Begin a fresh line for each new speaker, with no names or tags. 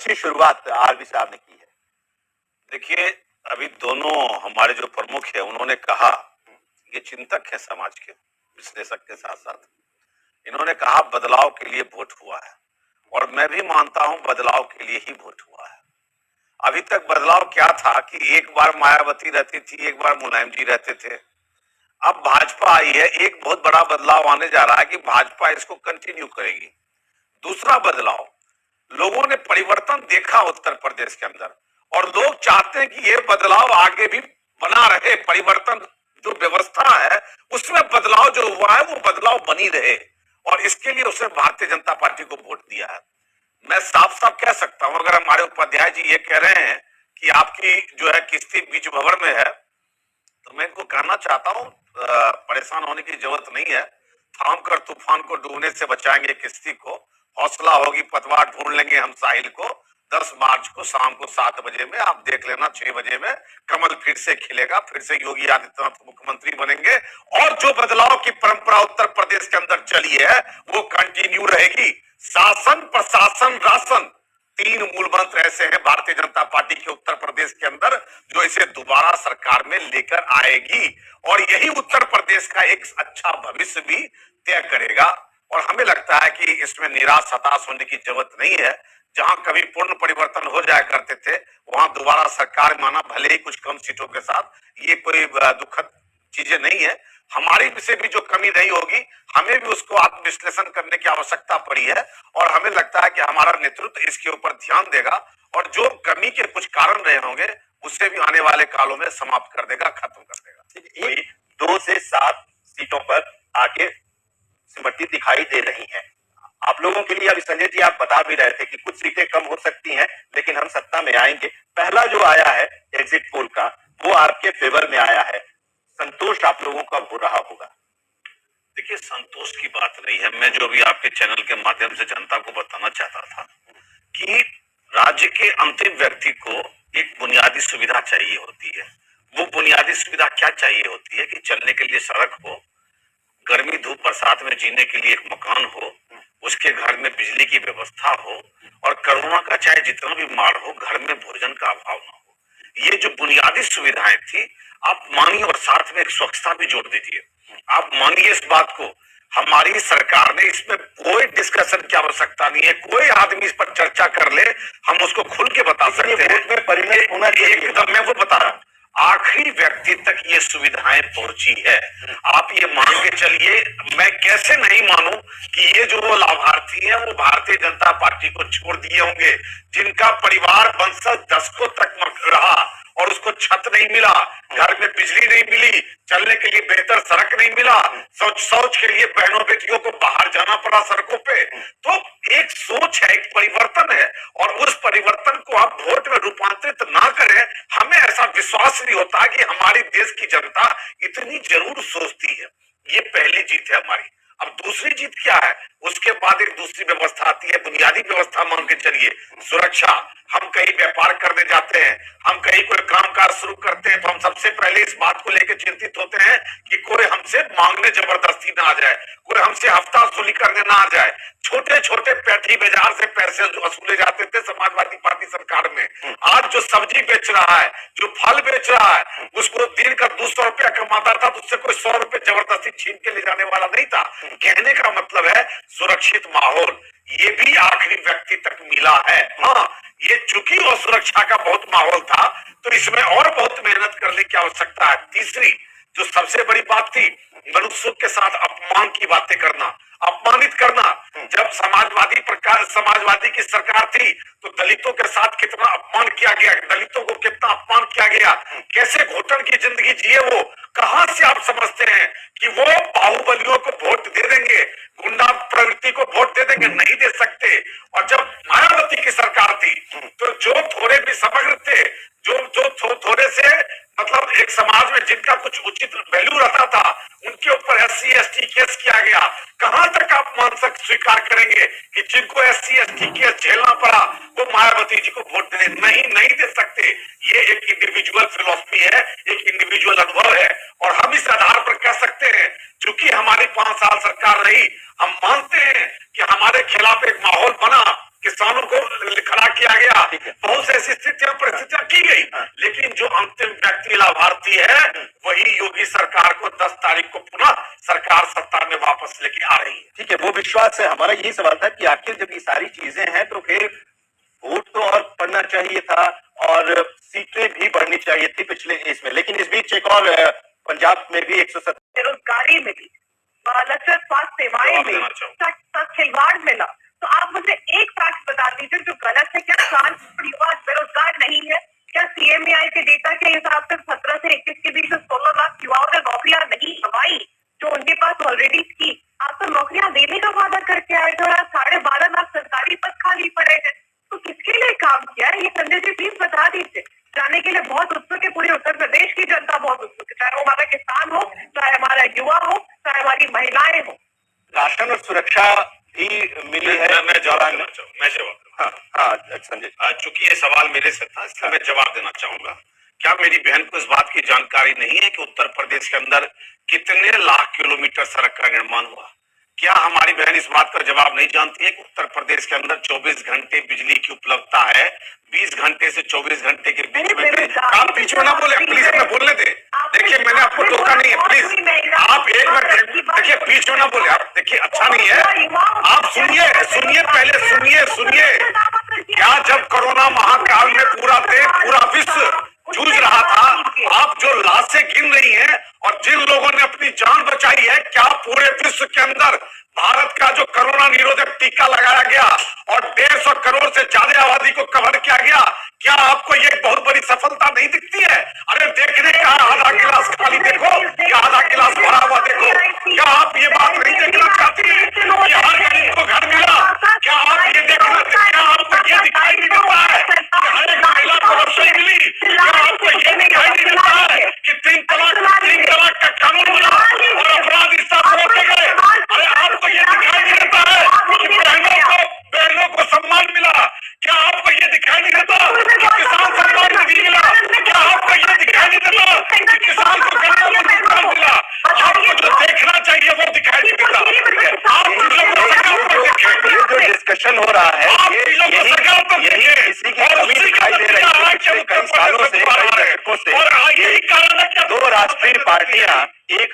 अच्छी शुरुआत आरबी साहब ने की है।
देखिए, अभी दोनों हमारे जो प्रमुख है उन्होंने कहा, ये चिंतक है समाज के, विश्लेषक के साथ साथ, इन्होंने कहा बदलाव के लिए वोट हुआ है और मैं भी मानता हूं बदलाव के लिए ही वोट हुआ है। अभी तक बदलाव क्या था कि एक बार मायावती रहती थी, एक बार मुलायम जी रहते थे। अब भाजपा आई है, एक बहुत बड़ा बदलाव आने जा रहा है कि भाजपा इसको कंटिन्यू करेगी। दूसरा बदलाव, लोगों ने परिवर्तन देखा उत्तर प्रदेश के अंदर और लोग चाहते हैं कि ये बदलाव आगे भी बना रहे। परिवर्तन जो व्यवस्था है उसमें बदलाव जो हुआ है वो बदलाव बनी रहे और इसके लिए उसने भारतीय जनता पार्टी को वोट दिया है। मैं साफ साफ कह सकता हूं, अगर हमारे उपाध्याय जी ये कह रहे हैं कि आपकी जो है किस्ती बीच भंवर में है, तो मैं इनको कहना चाहता हूं परेशान होने की जरूरत नहीं है। थाम कर तूफान को डूबने से बचाएंगे किस्ती को, हौसला होगी पतवार ढूंढ लेंगे हम साहिल को। 10 मार्च को शाम को 7 बजे में आप देख लेना, 6 बजे में कमल फिर से खिलेगा, फिर से योगी आदित्यनाथ मुख्यमंत्री बनेंगे और जो बदलाव की परंपरा उत्तर प्रदेश के अंदर चली है वो कंटिन्यू रहेगी। शासन, प्रशासन, राशन, 3 मूल मंत्र ऐसे हैं भारतीय जनता पार्टी के उत्तर प्रदेश के अंदर जो इसे दोबारा सरकार में लेकर आएगी और यही उत्तर प्रदेश का एक अच्छा भविष्य भी तय करेगा। और हमें लगता है कि इसमें निराश हताश होने की जरूरत नहीं है। जहां कभी पूर्ण परिवर्तन हो जाया करते थे वहां दोबारा सरकार माना, भले ही कुछ कम सीटों के साथ, ये कोई दुखद चीजें नहीं है। हमारी से भी जो कमी रही होगी हमें भी उसको आत्मविश्लेषण करने की आवश्यकता पड़ी है और हमें लगता है कि हमारा नेतृत्व इसके ऊपर ध्यान देगा और जो कमी के कुछ कारण रहे होंगे उसे भी आने वाले कालों में समाप्त कर देगा, खत्म कर देगा।
2 से 7 सीटों पर आगे सिमटती दिखाई दे रही है आप लोगों के लिए। अभी संजय जी आप बता भी रहे थे कि कुछ सीटें कम हो सकती हैं लेकिन हम सत्ता में आएंगे। पहला जो आया है एग्जिट पोल का वो आपके फेवर में आया है, संतोष आप लोगों का हो रहा होगा।
देखिए, संतोष की बात नहीं है। मैं जो भी आपके चैनल के माध्यम से जनता को बताना चाहता था कि राज्य के अंतिम व्यक्ति को एक बुनियादी सुविधा चाहिए होती है। वो बुनियादी सुविधा क्या चाहिए होती है कि चलने के लिए सड़क हो, गर्मी धूप बरसात में जीने के लिए एक मकान हो, उसके घर में बिजली की व्यवस्था हो और कोरोना का चाहे जितना भी मार हो घर में भोजन का अभाव ना हो। ये जो बुनियादी सुविधाएं थी आप मानिए और साथ में एक स्वच्छता भी जोड़ दीजिए। आप मानिए इस बात को, हमारी सरकार ने इसमें कोई डिस्कशन की आवश्यकता नहीं है। कोई आदमी इस पर चर्चा कर ले, हम उसको खुल के बता सकते हैं।
परिणत होना
एकदम, मैं वो बता रहा हूं, आखिरी व्यक्ति तक ये सुविधाएं पहुंची है। आप ये मान के चलिए, मैं कैसे नहीं मानूं कि ये जो वो लाभार्थी हैं वो भारतीय जनता पार्टी को छोड़ दिए होंगे, जिनका परिवार वंशज दशकों तक रहा और उसको छत नहीं मिला, घर में बिजली नहीं मिली, चलने के लिए बेहतर सड़क नहीं मिला, शौच के लिए बहनों बेटियों को बाहर जाना पड़ा सड़कों पे। तो एक सोच है, एक परिवर्तन है और उस परिवर्तन को आप वोट में रूपांतरित ना करें, हमें ऐसा विश्वास नहीं होता कि हमारी देश की जनता इतनी जरूर सोचती है। ये पहली जीत है हमारी। अब दूसरी जीत क्या है, उसके बाद एक दूसरी व्यवस्था आती है, बुनियादी व्यवस्था मान के चलिए, सुरक्षा। हम कहीं व्यापार करने जाते हैं, हम कहीं कोई कामकाज शुरू करते हैं तो हम सबसे पहले इस बात को लेकर चिंतित होते हैं कि कोई हमसे मांगने जबरदस्ती ना आ जाए, कोई हमसे हफ्ता वसूली करने ना आ जाए। छोटे छोटे पैठी बाजार से पैसे वसूले जाते थे समाजवादी पार्टी सरकार में। आज जो सब्जी बेच रहा है, जो फल बेच रहा है, उसको दिन का 200 रुपया कमाता था तो उससे कोई 100 रुपए जबरदस्ती छीन के ले जाने वाला नहीं था। कहने का मतलब है सुरक्षित माहौल, ये भी आखिरी व्यक्ति तक मिला है। हाँ, ये चूंकि और सुरक्षा का बहुत माहौल था तो इसमें और बहुत मेहनत करने की आवश्यकता है। तीसरी जो सबसे बड़ी बात थी, मनुष्य के साथ अपमान की बातें करना, अपमानित करना। जब समाजवादी की सरकार थी तो दलितों के साथ कितना अपमान किया गया, दलितों को कितना अपमान किया गया, कैसे घुटन की जिंदगी जिए वो। कहां से आप समझते हैं कि वो बाहुबलियों को वोट दे देंगे, गुंडा प्रवृत्ति को वोट दे देंगे? नहीं दे सकते। और जब मायावती की सरकार थी तो जो थोड़े भी समग्र थे, जो थोड़े से मतलब एक समाज में जिनका कुछ उचित वैल्यू रहता था, उनके ऊपर SC ST केस किया गया। कहां तक आप स्वीकार करेंगे कि जिनको SC ST केस झेलना पड़ा वो मायावती जी को वोट दे? नहीं दे सकते। ये एक इंडिविजुअल फिलॉसफी है, एक इंडिविजुअल अनुभव है और हम इस आधार पर कह सकते हैं, चूंकि हमारी 5 साल सरकार रही, हम मानते हैं कि हमारे खिलाफ एक माहौल बना किसानों को खड़ा किया गया, बहुत से ऐसी स्थितियां परिस्थितियां की गई, लेकिन जो अंतिम व्यक्ति लाभार्थी है वही योगी सरकार को 10 तारीख को पुनः सरकार सत्ता में वापस लेके आ रही है।
ठीक है, वो विश्वास है। हमारा यही सवाल था कि आखिर जब ये सारी चीजें हैं तो फिर वोट तो और बढ़ना चाहिए था और सीटें भी बढ़नी चाहिए थी पिछले इसमें, लेकिन इस बीच एक और पंजाब में भी 170
बेरोजगारी मिली, लचर स्वास्थ्य सेवाएं मिली, खिलवाड़ मिला। तो आप मुझे एक फैक्ट बता दीजिए जो गलत है। क्या 4 युवा बेरोजगार नहीं है? क्या सीएमआई के डेटा के हिसाब से 17 से 21 के बीच 16 लाख युवाओं ने नौकरियां नहीं गंवाई जो उनके पास ऑलरेडी थी? आप तो नौकरियां देने का वादा करके आए थे और 12.5 लाख सरकारी पद खाली पड़े हैं। तो किसके लिए काम किया है ये संजय जी प्लीज बता दीजिए। जाने के लिए बहुत उत्सुक है, पूरे उत्तर प्रदेश की जनता बहुत उत्सुक है, चाहे वो हमारा किसान हो, चाहे हमारा युवा हो, चाहे हमारी महिलाएं हो।
राशन और सुरक्षा भी मिली है।
मैं जवाब देना चाहूंगा।
हाँ संजय,
चूंकि ये सवाल मेरे से था इसलिए मैं जवाब देना चाहूंगा। क्या मेरी बहन को इस बात की जानकारी नहीं है कि उत्तर प्रदेश के अंदर कितने लाख किलोमीटर सड़क का निर्माण हुआ? क्या हमारी बहन इस बात का जवाब नहीं जानती है कि उत्तर प्रदेश के अंदर 24 घंटे बिजली की उपलब्धता है? 20 घंटे से 24 घंटे के बीच में आप बीच में ना बोले प्लीज, हमें बोलने दे। देखिए मैंने आपको टोका नहीं है, प्लीज आप एक मिनट देखिए, बीच में ना बोले आप। देखिए अच्छा नहीं है, आप सुनिए पहले सुनिए। क्या जब कोरोना महाकाल में पूरा देश पूरा विश्व जूझ रहा था, आप जो लाशें गिन रही हैं और जिन लोगों ने अपनी जान बचाई है, क्या पूरे विश्व के अंदर भारत का जो कोरोना निरोधक टीका लगाया गया और 150 करोड़ से ज्यादा आबादी को कवर किया गया, क्या आपको ये बहुत बड़ी सफलता नहीं दिखती है? अरे देखने का आधा गिलास खाली देखो या आधा गिलास भरा हुआ देखो। क्या आप ये बात नहीं देखना चाहती है कि हर गरीब को घर मिला? क्या आप ये देखना, क्या आपको ये दिखाई नहीं देता है कि हर एक महिला को रसोई मिली? क्या आपको ये दिखाई नहीं देता है कि 3 तलाक का कानून बना और अपराधी साथ रोके गए? अरे आपको ये दिखाई नहीं देता है कि बहनों को सम्मान मिला? क्या आपको ये दिखाई नहीं देता कि किसान सम्मान निधि मिला? क्या आपको ये दिखाई नहीं देता कि किसान को गन्ना पुरस्कार मिला? आपको जो देखना चाहिए वो दिखाई नहीं देता।
ये जो डिस्कशन हो रहा है यही किसी की कमी दिखाई दे रही है पिछले कई सालों से, कई दशकों से। 2 राष्ट्रीय पार्टियां एक